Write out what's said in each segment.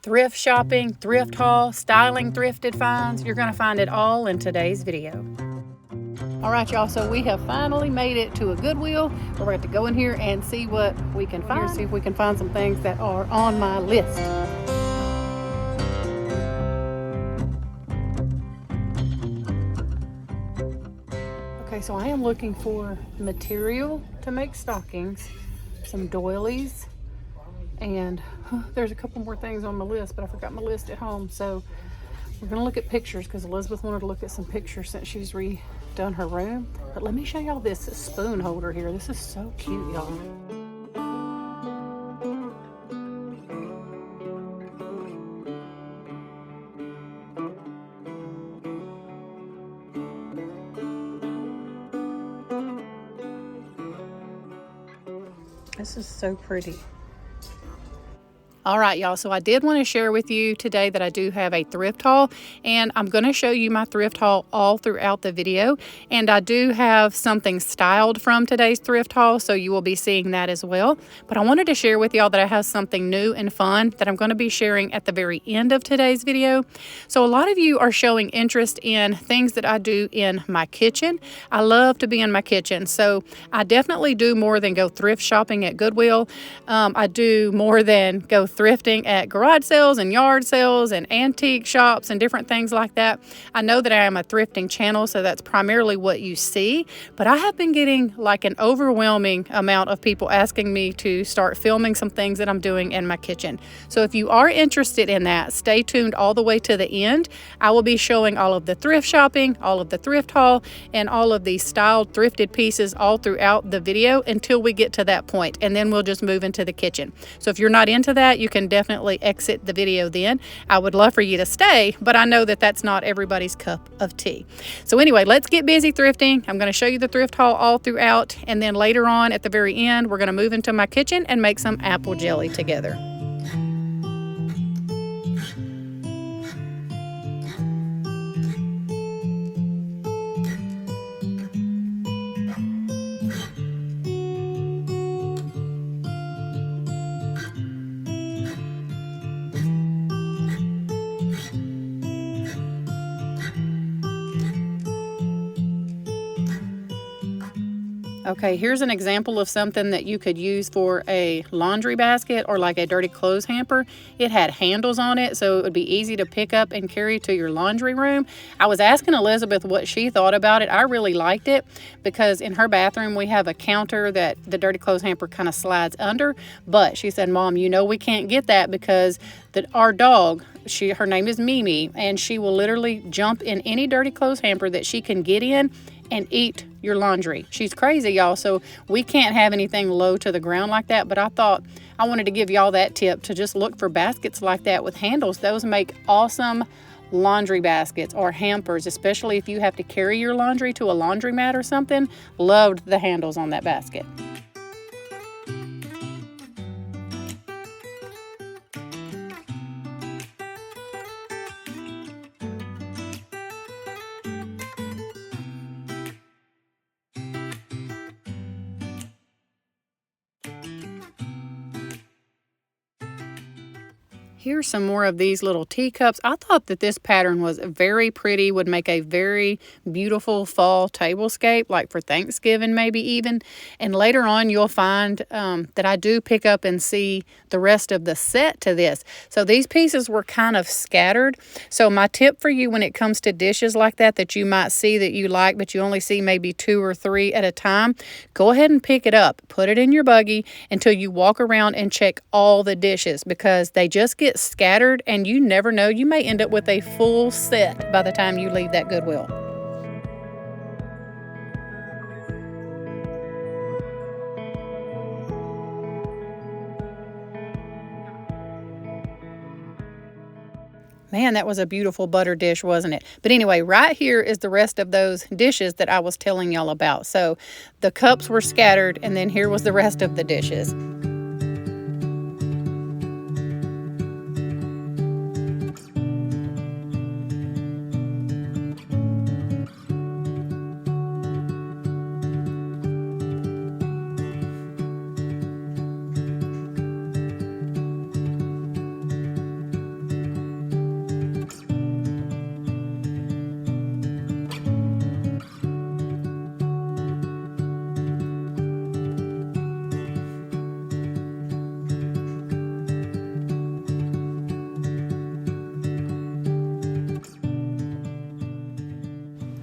thrift shopping, thrift haul, styling thrifted finds. You're going to find it all in today's video. All right, y'all, so we have finally made it to a Goodwill. We're going to go in here and see what we can find. See if we can find some things that are on my list. Okay, so I am looking for material to make stockings, some doilies, and there's a couple more things on my list, but I forgot my list at home. So we're gonna look at pictures because Elizabeth wanted to look at some pictures since she's redone her room. But let me show y'all this spoon holder here. This is so cute, y'all. This is so pretty. All right, y'all, so I did want to share with you today that I do have a thrift haul, and I'm going to show you my thrift haul all throughout the video. And I do have something styled from today's thrift haul, so you will be seeing that as well. But I wanted to share with y'all that I have something new and fun that I'm going to be sharing at the very end of today's video. So a lot of you are showing interest in things that I do in my kitchen. I love to be in my kitchen, so I definitely do more than go thrift shopping at Goodwill. I do more than go thrifting at garage sales and yard sales and antique shops and different things like that. I know that I am a thrifting channel, so that's primarily what you see, but I have been getting like an overwhelming amount of people asking me to start filming some things that I'm doing in my kitchen. So if you are interested in that, stay tuned all the way to the end. I will be showing all of the thrift shopping, all of the thrift haul, and all of the styled thrifted pieces all throughout the video until we get to that point, and then we'll just move into the kitchen. So if you're not into that, you can definitely exit the video then. I would love for you to stay, but I know that that's not everybody's cup of tea. So anyway, let's get busy thrifting. I'm going to show you the thrift haul all throughout, and then later on at the very end, we're going to move into my kitchen and make some apple jelly together. Okay, here's an example of something that you could use for a laundry basket or like a dirty clothes hamper. It had handles on it, so it would be easy to pick up and carry to your laundry room. I was asking Elizabeth what she thought about it. I really liked it because in her bathroom we have a counter that the dirty clothes hamper kind of slides under, but she said, Mom, you know we can't get that because our dog, her name is Mimi, and she will literally jump in any dirty clothes hamper that she can get in and eat your laundry. She's crazy, y'all, so we can't have anything low to the ground like that. But I thought I wanted to give y'all that tip to just look for baskets like that with handles. Those make awesome laundry baskets or hampers, especially if you have to carry your laundry to a laundromat or something. Loved the handles on that basket. Here's some more of these little teacups. I thought that this pattern was very pretty, would make a very beautiful fall tablescape, like for Thanksgiving maybe even. And later on you'll find that I do pick up and see the rest of the set to this. So these pieces were kind of scattered. So my tip for you when it comes to dishes like that you might see that you like, but you only see maybe 2 or 3 at a time, go ahead and pick it up. Put it in your buggy until you walk around and check all the dishes, because they just get scattered and you never know, you may end up with a full set by the time you leave that Goodwill. Man, that was a beautiful butter dish, wasn't it? But anyway, right here is the rest of those dishes that I was telling y'all about. So the cups were scattered, and then here was the rest of the dishes.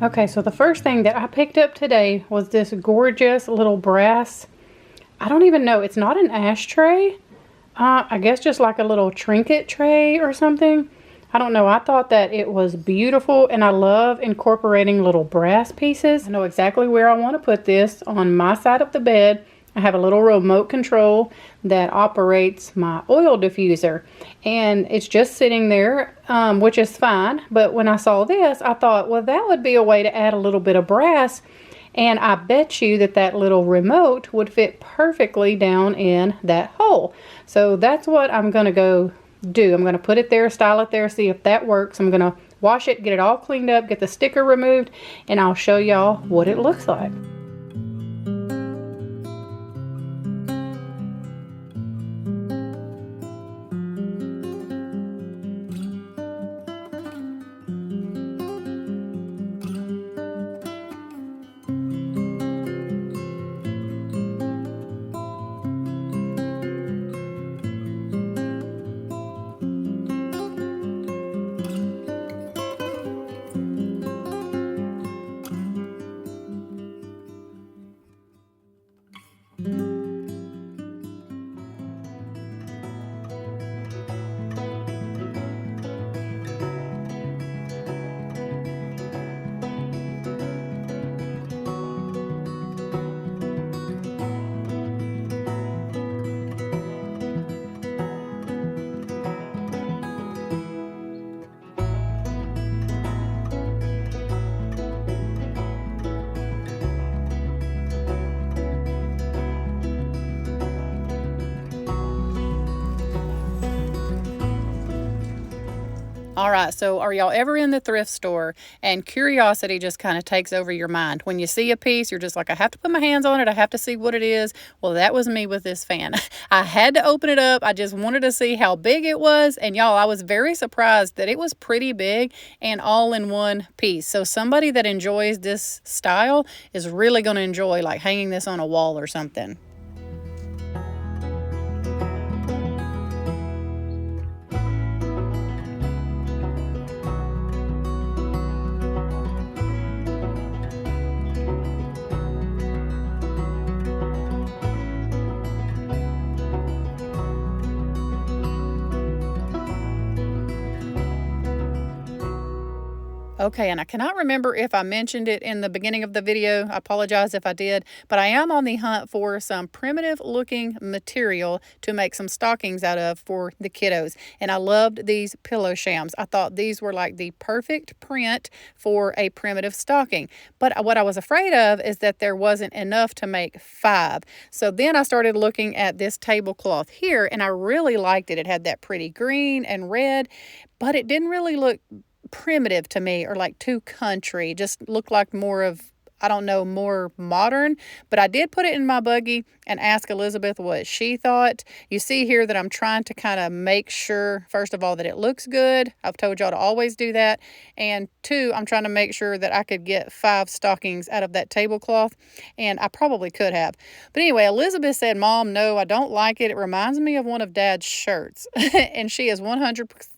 Okay, so the first thing that I picked up today was this gorgeous little brass, I don't even know, it's not an ashtray. I guess just like a little trinket tray or something. I don't know. I thought that it was beautiful, and I love incorporating little brass pieces. I know exactly where I want to put this on my side of the bed. I have a little remote control that operates my oil diffuser, and it's just sitting there, which is fine. But when I saw this, I thought, well, that would be a way to add a little bit of brass. And I bet you that that little remote would fit perfectly down in that hole. So that's what I'm going to go do. I'm going to put it there, style it there, see if that works. I'm going to wash it, get it all cleaned up, get the sticker removed, and I'll show y'all what it looks like. All right, so are y'all ever in the thrift store and curiosity just kind of takes over your mind? When you see a piece, you're just like, I have to put my hands on it. I have to see what it is. Well, that was me with this fan. I had to open it up. I just wanted to see how big it was. And y'all, I was very surprised that it was pretty big and all in one piece. So somebody that enjoys this style is really going to enjoy like hanging this on a wall or something. Okay, and I cannot remember if I mentioned it in the beginning of the video. I apologize if I did, but I am on the hunt for some primitive looking material to make some stockings out of for the kiddos. And I loved these pillow shams. I thought these were like the perfect print for a primitive stocking. But what I was afraid of is that there wasn't enough to make 5. So then I started looking at this tablecloth here, and I really liked it. It had that pretty green and red, but it didn't really look primitive to me or like too country. Just looked like more of, I don't know, more modern. But I did put it in my buggy and ask Elizabeth what she thought. You see here that I'm trying to kind of make sure, first of all, that it looks good. I've told y'all to always do that. And 2, I'm trying to make sure that I could get 5 stockings out of that tablecloth. And I probably could have. But anyway, Elizabeth said, Mom, no, I don't like it. It reminds me of one of Dad's shirts. And she is 100%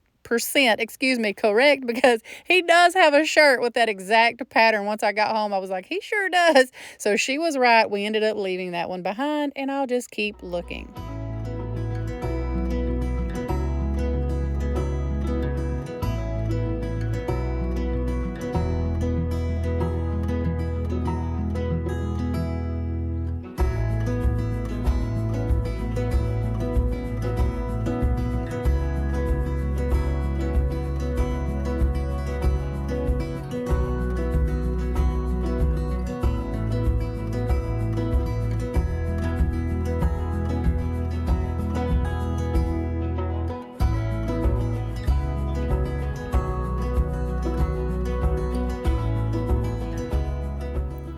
correct, because he does have a shirt with that exact pattern. Once I got home, I was like, he sure does. So she was right. We ended up leaving that one behind, and I'll just keep looking.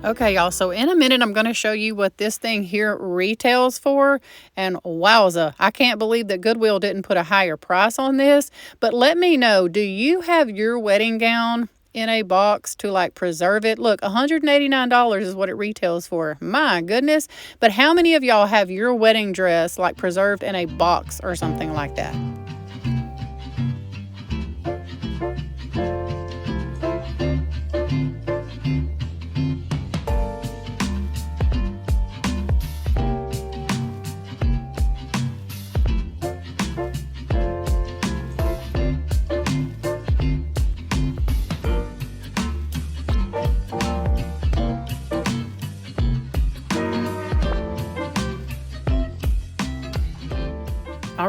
Okay, y'all, so in a minute, I'm going to show you what this thing here retails for. And wowza, I can't believe that Goodwill didn't put a higher price on this. But let me know, do you have your wedding gown in a box to like preserve it? Look, $189 is what it retails for. My goodness. But how many of y'all have your wedding dress like preserved in a box or something like that?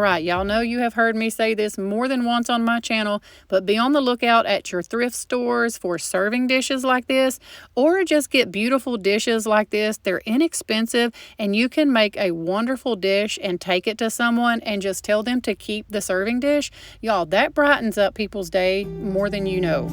All right, y'all know you have heard me say this more than once on my channel, but be on the lookout at your thrift stores for serving dishes like this, or just get beautiful dishes like this. They're inexpensive, and you can make a wonderful dish and take it to someone and just tell them to keep the serving dish. Y'all, that brightens up people's day more than you know.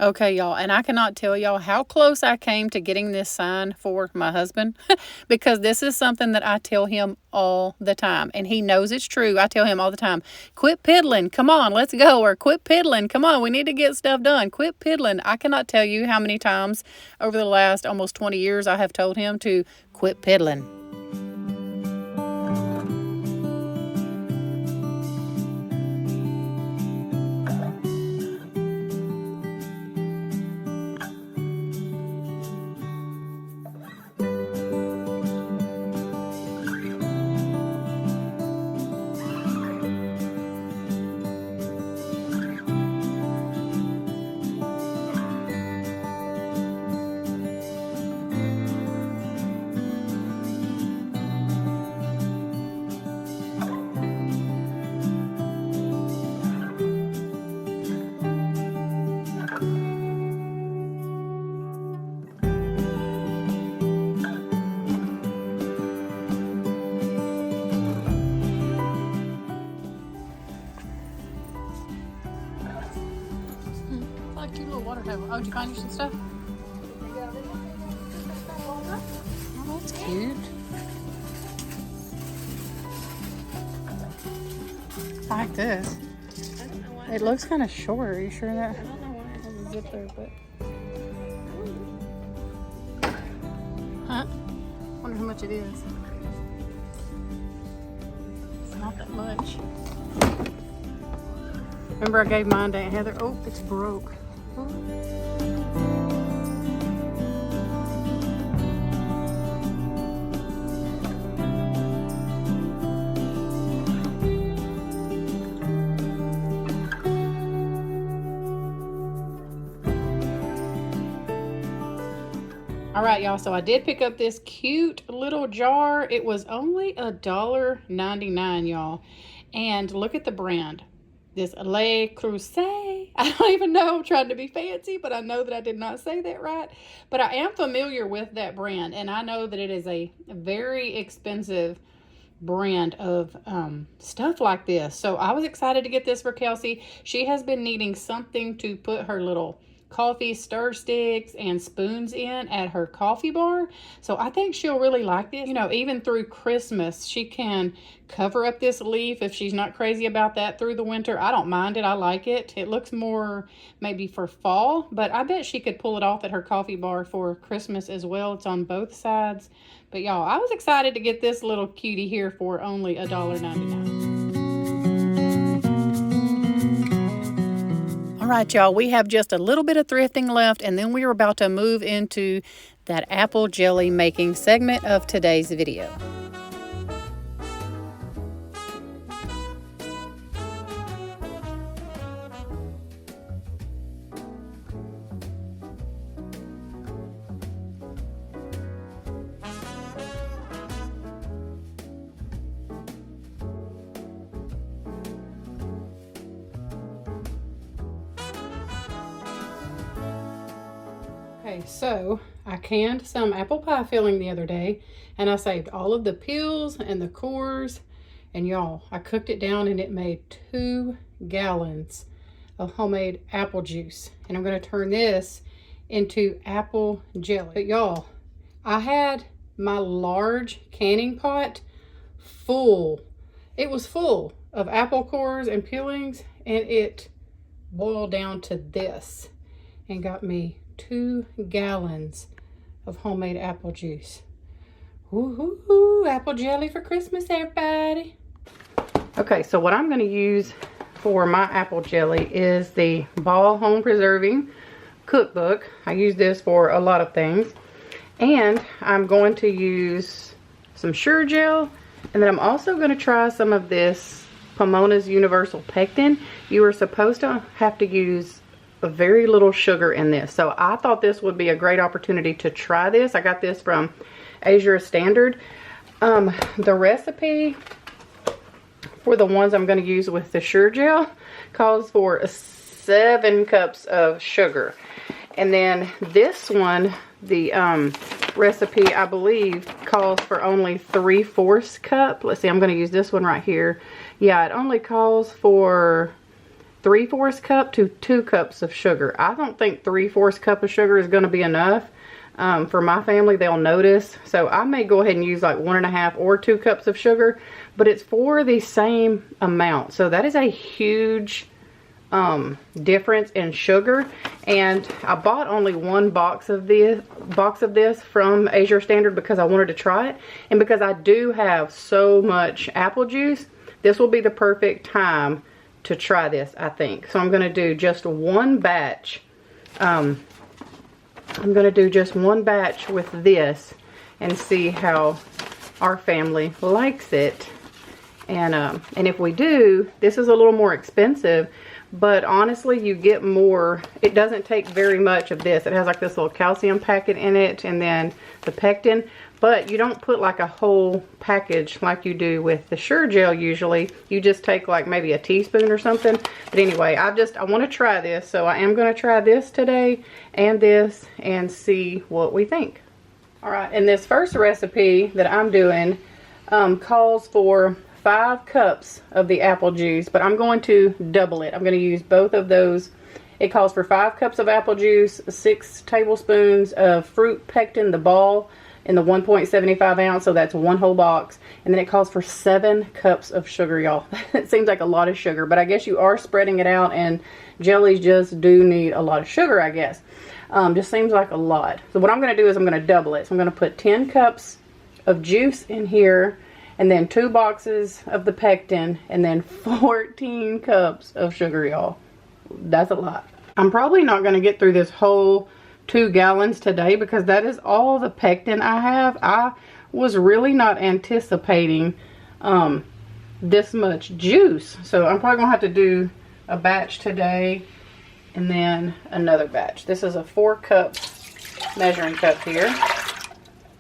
Okay, y'all, and I cannot tell y'all how close I came to getting this sign for my husband because this is something that I tell him all the time, and he knows it's true. I tell him all the time, quit piddling, come on, let's go, or quit piddling, come on, we need to get stuff done, quit piddling. I cannot tell you how many times over the last almost 20 years I have told him to quit piddling. Cute little water table. Oh, did you find you some stuff? Oh, that's cute. I like this. I don't know why. It looks kind of short. Are you sure that? I don't know why it has a zip there, but. Huh? Wonder how much it is. It's not that much. Remember I gave mine to Aunt Heather? Oh, it's broke. Ooh. All right, y'all, so I did pick up this cute little jar. It was only $1.99, y'all. And look at the brand. This Le Creuset. I don't even know. I'm trying to be fancy, but I know that I did not say that right. But I am familiar with that brand, and I know that it is a very expensive brand of stuff like this. So I was excited to get this for Kelsey. She has been needing something to put her little coffee stir sticks and spoons in at her coffee bar. So I think she'll really like this. You know, even through Christmas, she can cover up this leaf if she's not crazy about that through the winter. I don't mind it. I like it. It looks more maybe for fall, but I bet she could pull it off at her coffee bar for Christmas as well. It's on both sides. But y'all, I was excited to get this little cutie here for only $1.99. All right, y'all, we have just a little bit of thrifting left, and then we are about to move into that apple jelly making segment of today's video. Okay, so I canned some apple pie filling the other day, and I saved all of the peels and the cores, and y'all, I cooked it down and it made 2 gallons of homemade apple juice. And I'm going to turn this into apple jelly. But y'all, I had my large canning pot full. It was full of apple cores and peelings, and it boiled down to this and got me 2 gallons of homemade apple juice. Woohoo! Apple jelly for Christmas, everybody. Okay, so what I'm going to use for my apple jelly is the Ball Home Preserving cookbook. I use this for a lot of things. And I'm going to use some Sure Gel. And then I'm also going to try some of this Pomona's Universal Pectin. You are supposed to have to use a very little sugar in this. So I thought this would be a great opportunity to try this. I got this from Asia Standard. The recipe for the ones I'm going to use with the Sure Gel calls for 7 cups of sugar. And then this one, the recipe, I believe, calls for only 3/4 cup. Let's see, I'm going to use this one right here. Yeah, it only calls for 3/4 cup to 2 cups of sugar. I don't think 3/4 cup of sugar is going to be enough. For my family, they'll notice. So I may go ahead and use like 1.5 or 2 cups of sugar, but it's for the same amount. So that is a huge difference in sugar. And I bought only 1 box of this from Asia Standard because I wanted to try it, and because I do have so much apple juice. This will be the perfect time to try this, I think. So I'm going to do just 1 batch. I'm going to do just 1 batch with this and see how our family likes it. And if we do, this is a little more expensive, but honestly, you get more. It doesn't take very much of this. It has like this little calcium packet in it, and then the pectin. But you don't put like a whole package like you do with the Sure Gel usually. You just take like maybe a teaspoon or something. But anyway, I want to try this. So I am going to try this today and this and see what we think. Alright, and this first recipe that I'm doing calls for 5 cups of the apple juice. But I'm going to double it. I'm going to use both of those. It calls for 5 cups of apple juice, 6 tablespoons of fruit pectin, the ball, in the 1.75 ounce, so that's 1 whole box. And then it calls for 7 cups of sugar, y'all. It seems like a lot of sugar, but I guess you are spreading it out, and jellies just do need a lot of sugar, I guess. Just seems like a lot. So what I'm going to do is I'm going to double it. So I'm going to put 10 cups of juice in here, and then 2 boxes of the pectin, and then 14 cups of sugar, y'all. That's a lot. I'm probably not going to get through this whole 2 gallons today because that is all the pectin I have. I was really not anticipating this much juice. So I'm probably going to have to do a batch today and then another batch. This is a 4 cup measuring cup here.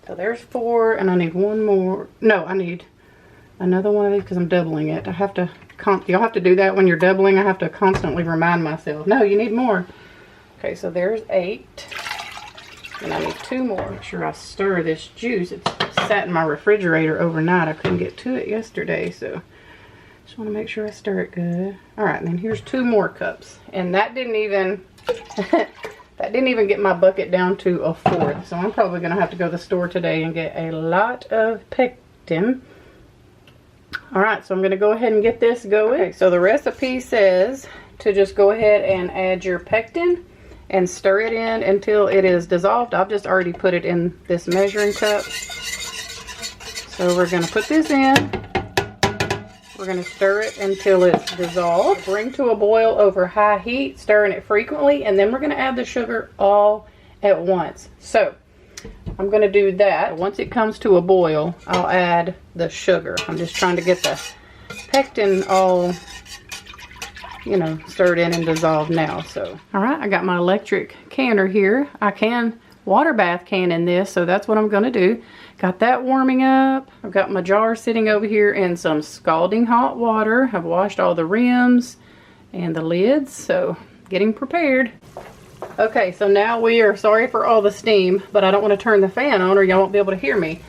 So there's 4, and I need 1 more. No, I need another one of these because I'm doubling it. I have to, y'all have to do that when you're doubling. I have to constantly remind myself, no, you need more. Okay, so there's 8, and I need 2 more. Make sure I stir this juice. It's sat in my refrigerator overnight. I couldn't get to it yesterday, so just want to make sure I stir it good. All right, and then here's 2 more cups, and that didn't even that didn't even get my bucket down to 1/4. So I'm probably gonna have to go to the store today and get a lot of pectin. All right, so I'm gonna go ahead and get this going. Okay, so the recipe says to just go ahead and add your pectin and stir it in until it is dissolved. I've just already put it in this measuring cup. So we're going to put this in. We're going to stir it until it's dissolved. Bring to a boil over high heat, stirring it frequently, and then we're going to add the sugar all at once. So I'm going to do that. Once it comes to a boil, I'll add the sugar. I'm just trying to get the pectin all, you know, stirred in and dissolved now. So all right, I got my electric canner here. I can water bath can in this, so that's what I'm gonna do. Got that warming up. I've got my jar sitting over here in some scalding hot water. I've washed all the rims and the lids, so getting prepared. Okay, so now we are, sorry for all the steam, but I don't want to turn the fan on or y'all won't be able to hear me.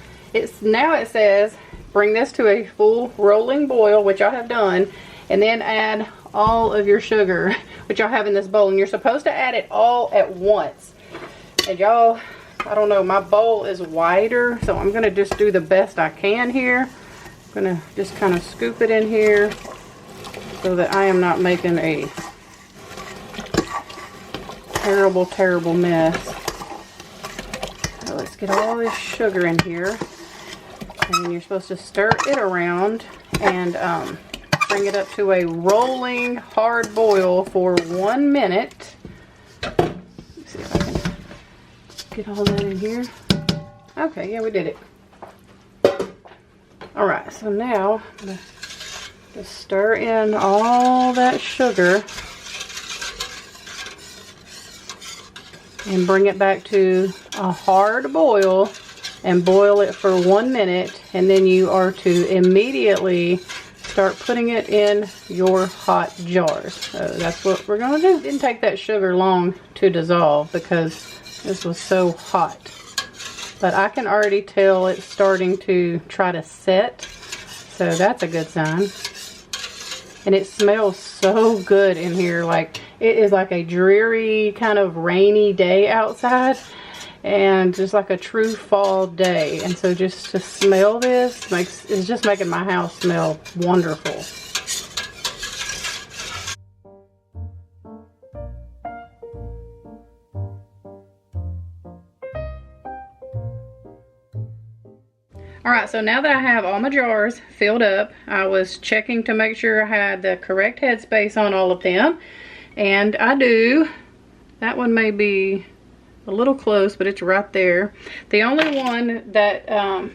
Now it says bring this to a full rolling boil, which I have done, and then add all of your sugar, which y'all have in this bowl, and you're supposed to add it all at once. And y'all, I don't know, my bowl is wider, so I'm gonna just do the best I can here. I'm gonna just kind of scoop it in here so that I am not making a terrible mess. So let's get all this sugar in here, and then you're supposed to stir it around and bring it up to a rolling hard boil for 1 minute. Get all that in here. Okay, yeah, we did it. All right, so now I'm gonna just stir in all that sugar and bring it back to a hard boil and boil it for 1 minute, and then you are to immediately start putting it in your hot jars. So that's what we're gonna do. It didn't take that sugar long to dissolve because this was so hot. But I can already tell it's starting to try to set. So that's a good sign. And it smells so good in here. Like, it is like a dreary kind of rainy day outside. And just like a true fall day. And so just to smell this is just making my house smell wonderful. Alright, so now that I have all my jars filled up, I was checking to make sure I had the correct headspace on all of them. And I do. That one may be a little close, but it's right there. The only one that I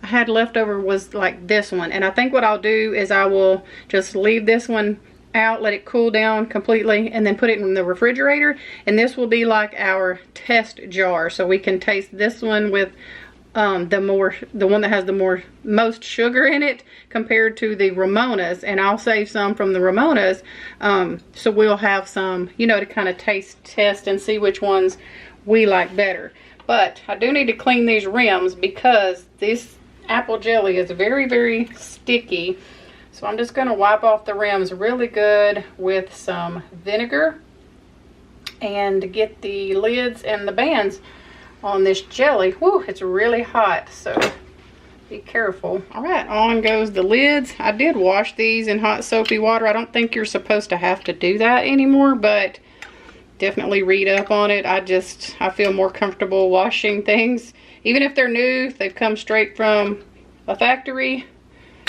had left over was like this one. And I think what I'll do is I will just leave this one out, let it cool down completely, and then put it in the refrigerator. And this will be like our test jar. So we can taste this one with the one that has the most sugar in it compared to the Ramona's, and I'll save some from the Ramona's, so we'll have some, you know, to kind of test and see which ones we like better. But I do need to clean these rims because this apple jelly is very, very sticky. So I'm just going to wipe off the rims really good with some vinegar and get the lids and the bands on this jelly. Whew, it's really hot, so be careful. All right, on goes the lids. I did wash these in hot soapy water. I don't think you're supposed to have to do that anymore, but definitely read up on it. I feel more comfortable washing things. Even if they're new, if they've come straight from a factory,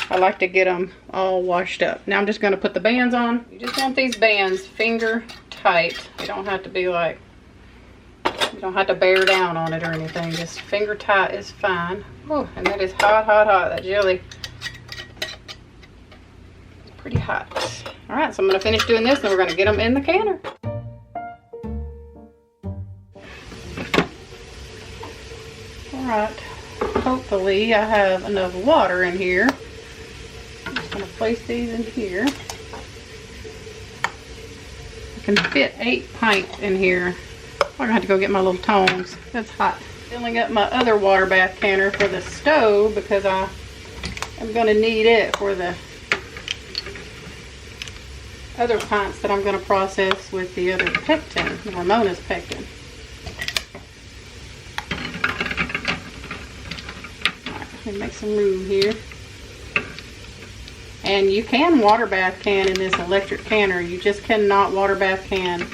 I like to get them all washed up. Now I'm just going to put the bands on. You just want these bands finger tight. They don't have to be like, you don't have to bear down on it or anything. Just finger tight is fine. Oh, and that is hot, hot, hot. That jelly is pretty hot. All right, so I'm going to finish doing this and we're going to get them in the canner. All right, hopefully I have enough water in here. I'm just going to place these in here. I can fit 8 pints in here. I'm gonna have to go get my little tongs. That's hot. Filling up my other water bath canner for the stove because I am gonna need it for the other pints that I'm gonna process with the other pectin, Ramona's pectin. Alright, let me make some room here. And you can water bath can in this electric canner. You just cannot water bath can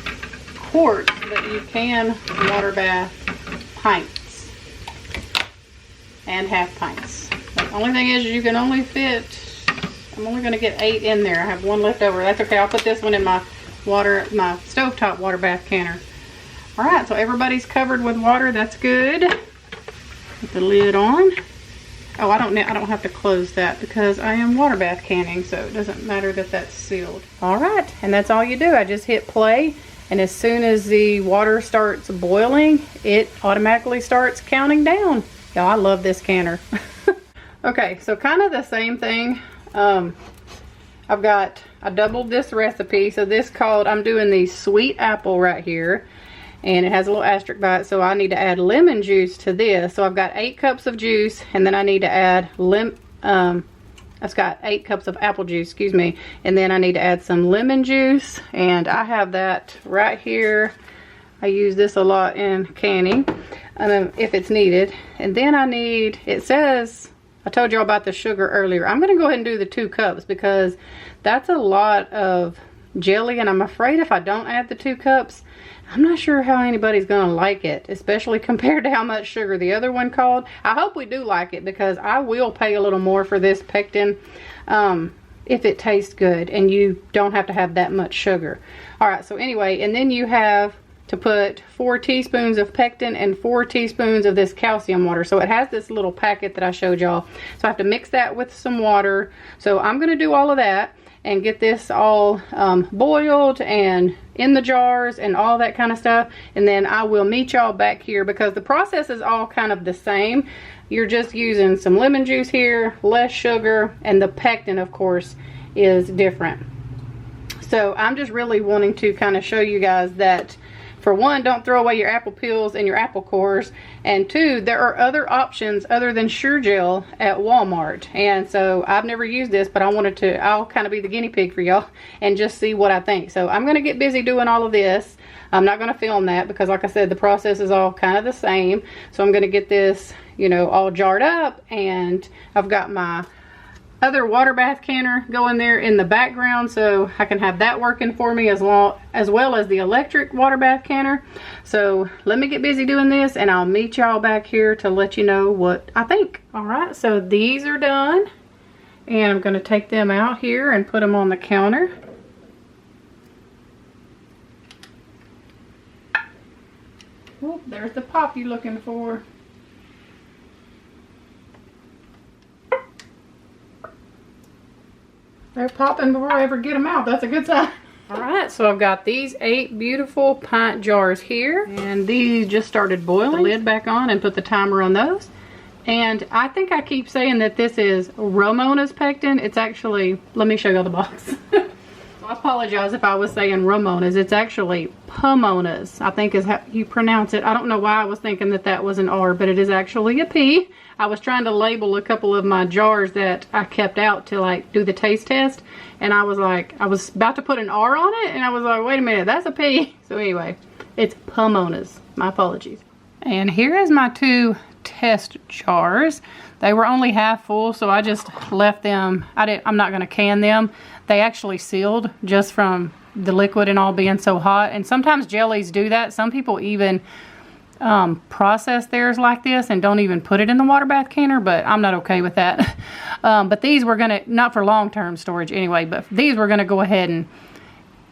quarts, but you can water bath pints and half pints. The only thing is you can only fit, I'm only going to get 8 in there. I have 1 left over. That's okay. I'll put this one in my stovetop water bath canner. Alright, so everybody's covered with water. That's good. Put the lid on. Oh, I don't have to close that because I am water bath canning, so it doesn't matter that that's sealed. Alright, and that's all you do. I just hit play. And as soon as the water starts boiling, it automatically starts counting down. Y'all, I love this canner. Okay, so kind of the same thing. I doubled this recipe. So this I'm doing the sweet apple right here. And it has a little asterisk by it, so I need to add lemon juice to this. So I've got 8 cups of juice, and then I need to add I've got 8 cups of apple juice, excuse me, and then I need to add some lemon juice, and I have that right here. I use this a lot in canning if it's needed. And then I need, it says, I told you all about the sugar earlier. I'm going to go ahead and do the 2 cups because that's a lot of jelly, and I'm afraid if I don't add the 2 cups, I'm not sure how anybody's going to like it, especially compared to how much sugar the other one called. I hope we do like it because I will pay a little more for this pectin if it tastes good and you don't have to have that much sugar. Alright, so anyway, and then you have to put 4 teaspoons of pectin and 4 teaspoons of this calcium water. So it has this little packet that I showed y'all. So I have to mix that with some water. So I'm going to do all of that and get this all boiled and in the jars and all that kind of stuff. And then I will meet y'all back here because the process is all kind of the same. You're just using some lemon juice here, less sugar, and the pectin, of course, is different. So I'm just really wanting to kind of show you guys that, for one, don't throw away your apple peels and your apple cores, and two, there are other options other than Sure Gel at Walmart. And so I've never used this, but I'll kind of be the guinea pig for y'all and just see what I think. So I'm going to get busy doing all of this. I'm not going to film that because, like I said, the process is all kind of the same. So I'm going to get this, you know, all jarred up, and I've got my other water bath canner going there in the background, so I can have that working for me as well as the electric water bath canner. So let me get busy doing this, and I'll meet y'all back here to let you know what I think. All right, so these are done, and I'm going to take them out here and put them on the counter. Oh, there's the pop you're looking for. They're popping before I ever get them out. That's a good sign. All right, so I've got these 8 beautiful pint jars here, and these just started boiling. The lid back on and put the timer on those. And I think I keep saying that this is Ramona's pectin. It's actually, let me show you the box. So I apologize if I was saying Ramona's. It's actually Pomona's, I think is how you pronounce it. I don't know why I was thinking that that was an R, but it is actually a P. I was trying to label a couple of my jars that I kept out to like do the taste test, and I was about to put an R on it, and I was like, wait a minute, that's a P. So anyway, it's Pomona's. My apologies. And here is my 2 test jars. They were only half full, so I just left them. I'm not going to can them. They actually sealed just from the liquid and all being so hot. And sometimes jellies do that. Some people even process theirs like this and don't even put it in the water bath canner, but I'm not okay with that. But these were gonna, not for long-term storage anyway, but these we're gonna go ahead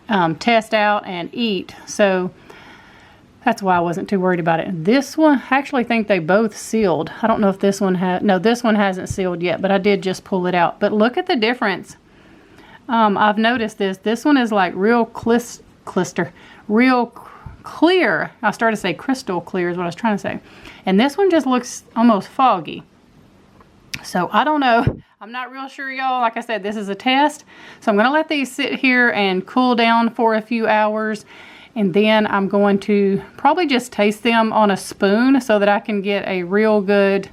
and test out and eat. So that's why I wasn't too worried about it. This one, I actually think they both sealed. I don't know if this one no, this one hasn't sealed yet, but I did just pull it out. But look at the difference. I've noticed this one is like real real clear. I started to say crystal clear is what I was trying to say. And this one just looks almost foggy. So I don't know. I'm not real sure, y'all. Like I said, this is a test. So I'm going to let these sit here and cool down for a few hours. And then I'm going to probably just taste them on a spoon so that I can get a real good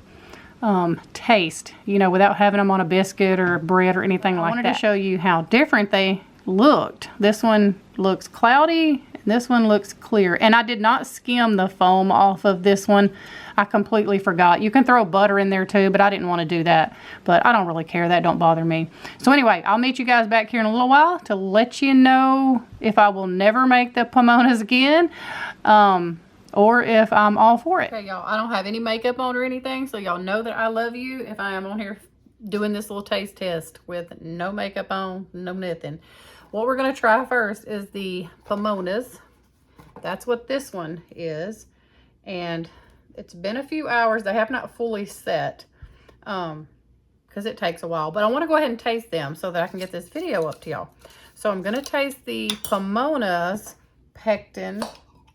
taste, you know, without having them on a biscuit or bread or anything like that. I wanted to show you how different they looked. This one looks cloudy. This one looks clear, and I did not skim the foam off of this one. I completely forgot. You can throw butter in there too, but I didn't want to do that. But I don't really care. That don't bother me. So anyway, I'll meet you guys back here in a little while to let you know if I will never make the Pomonas again, or if I'm all for it. Okay, y'all, I don't have any makeup on or anything, so y'all know that I love you if I am on here doing this little taste test with no makeup on, no nothing. What we're going to try first is the Pomonas. That's what this one is. And it's been a few hours. They have not fully set because it takes a while. But I want to go ahead and taste them so that I can get this video up to y'all. So I'm going to taste the Pomonas pectin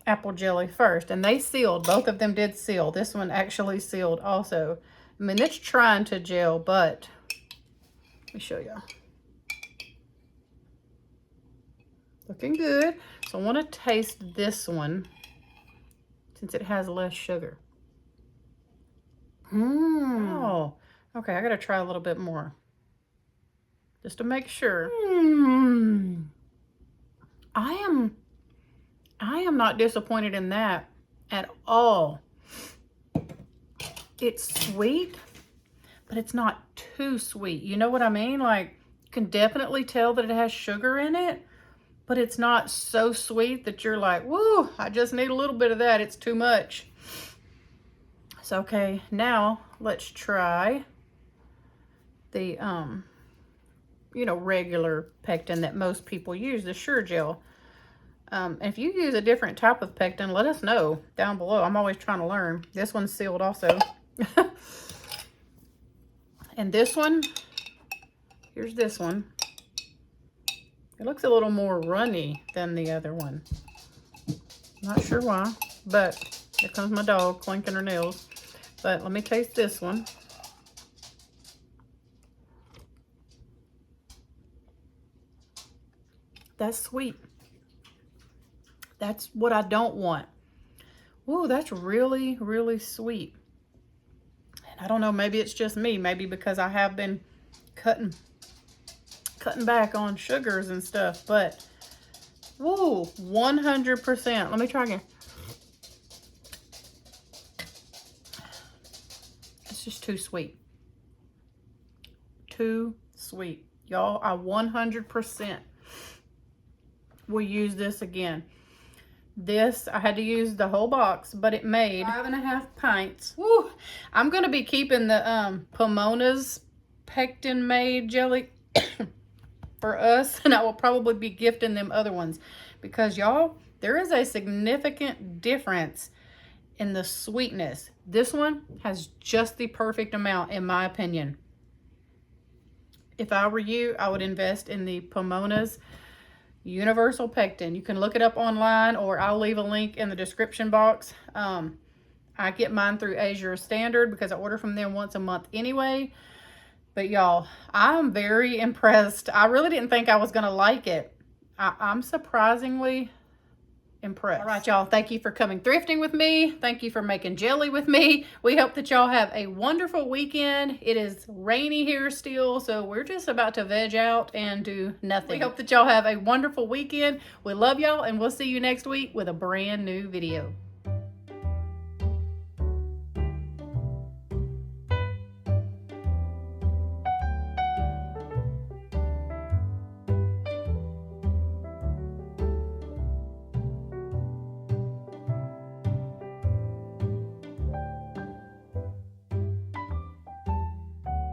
apple jelly first. And they sealed. Both of them did seal. This one actually sealed also. I mean, it's trying to gel, but let me show y'all. Looking good. So I want to taste this one since it has less sugar. Oh, okay. I got to try a little bit more just to make sure. I am not disappointed in that at all. It's sweet, but it's not too sweet. You know what I mean? Like, you can definitely tell that it has sugar in it. But it's not so sweet that you're like, whoa, I just need a little bit of that. It's too much. So, okay, now let's try the, you know, regular pectin that most people use, the Sure Gel. If you use a different type of pectin, let us know down below. I'm always trying to learn. This one's sealed also. And this one, here's this one. It looks a little more runny than the other one. Not sure why, but here comes my dog clinking her nails. But let me taste this one. That's sweet. That's what I don't want. Ooh, that's really, really sweet. And I don't know, maybe it's just me. Maybe because I have been cutting back on sugars and stuff, but woo, 100%. Let me try again. It's just too sweet. Too sweet. Y'all, I 100% will use this again. This, I had to use the whole box, but it made 5.5 pints. Woo! I'm going to be keeping the Pomona's pectin made jelly for us, and I will probably be gifting them other ones because, y'all, there is a significant difference in the sweetness. This one has just the perfect amount, in my opinion. If I were you, I would invest in the Pomona's Universal Pectin. You can look it up online, or I'll leave a link in the description box. I get mine through Azure Standard because I order from them once a month anyway. But y'all, I'm very impressed. I really didn't think I was gonna like it. I'm surprisingly impressed. All right, y'all, thank you for coming thrifting with me. Thank you for making jelly with me. We hope that y'all have a wonderful weekend. It is rainy here still, so we're just about to veg out and do nothing. We hope that y'all have a wonderful weekend. We love y'all, and we'll see you next week with a brand new video.